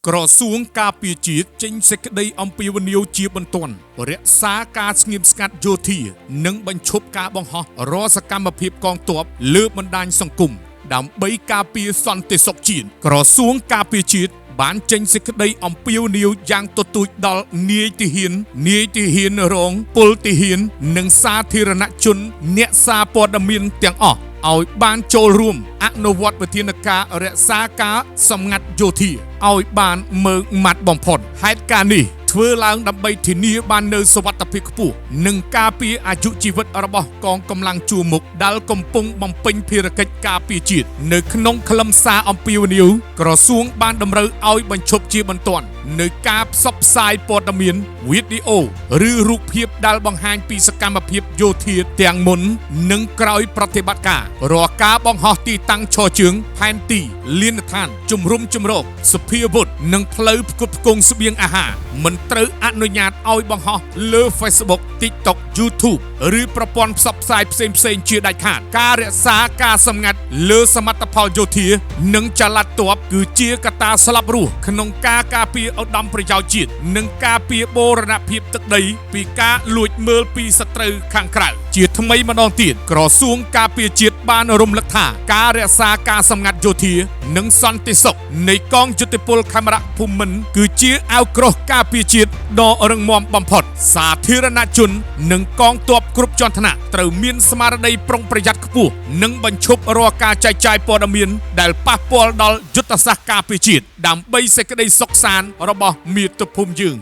ក្រសួងការពារជាតិចេញសេចក្តីអំពាវនាវជាបន្ទាន់រក្សាការស្ងៀមស្ងាត់យោធានិងបញ្ឈប់ការបង្ហោះរាល់សកម្មភាពកងទ័ពលើបណ្ដាញសង្គមដើម្បីការពារសន្តិសុខជាតិក្រសួងការពារជាតិបានចេញសេចក្តីអំពាវនាវយ៉ាងទទូចដល់នាយទាហានរងពលទាហាននិងសាធារណជនអ្នកសារព័ត៌មានទាំងអស់ឲ្យបានចូលរួមអនុវត្តវិធានការរក្សាការសម្ងាត់យោធាឲ្យបានម៉ឺងម៉ាត់បំផុតហេតុការណ៍នេះធ្វើឡើងដើម្បីធានាបាននូវសុវត្ថិភាពខ្ពស់និងការពារអាយុជីវិតរបស់កងកម្លាំងជួរមុខដែលកំពុងបំពេញភារកិច្ចការពារជាតិនៅក្នុងខ្លឹមសារអំពាវនាវក្រសួងបានតម្រូវឲ្យបញ្ឈប់ជាបន្ទាន់នៅការផ្សព្វផ្សាយព័ត៌មានវីដេអូឬរូបភាពដែលបង្ហាញពីសកម្មភាពយោធាទាំងមុននិងក្រោយប្រតិបត្តិការរាល់ការបង្ហោះទីតាំងឈរជើងផែនទីលានដ្ឋានជំរុំជម្រកសភាវុធនិងផ្លូវផ្គត់ផ្គង់ស្បៀងអាហារមិនត្រូវអនុញ្ញាតឲ្យបង្ហោះលើ Facebook TikTok YouTube ឬប្រព័ន្ធផ្សព្វផ្សាយផ្សេងៗជាដាច់ខាតការរក្សាការសម្ងាត់លើសមិទ្ធផលយោធានិងចល័តទ័ពគឺជាកត្តាស្លាប់រស់ក្នុងការការពារឧត្តមប្រយោជន៍ជាតិនិងការពារបូរណភាពទឹកដីពីការលួចមើលពីសត្រូវខាងក្រៅជាថ្មីម្ដងទៀតក្រសួងការពារជាតិបានរំលឹកថាការរក្សាការសម្ងាត់យោធានិងសន្តិសុខនៃកងយុទ្ធពលខេមរៈភូមិន្ទគឺជាអាវក្រោះការពារជាតិដ៏រឹងមាំបំផុតសាធារណជននិងកងទ័ពគ្រប់ជាន់ថ្នាក់ត្រូវមានស្មារតីប្រុងប្រយ័ត្នខ្ពស់និងបញ្ឈប់រាល់ការចែកចាយព័ត៌មានដែលប៉ះពាល់ដល់យុទ្ធសាស្ត្រការពារជាតិដើម្បីសេចក្តីសុខសាន្តរបស់មាតុភូមិយើង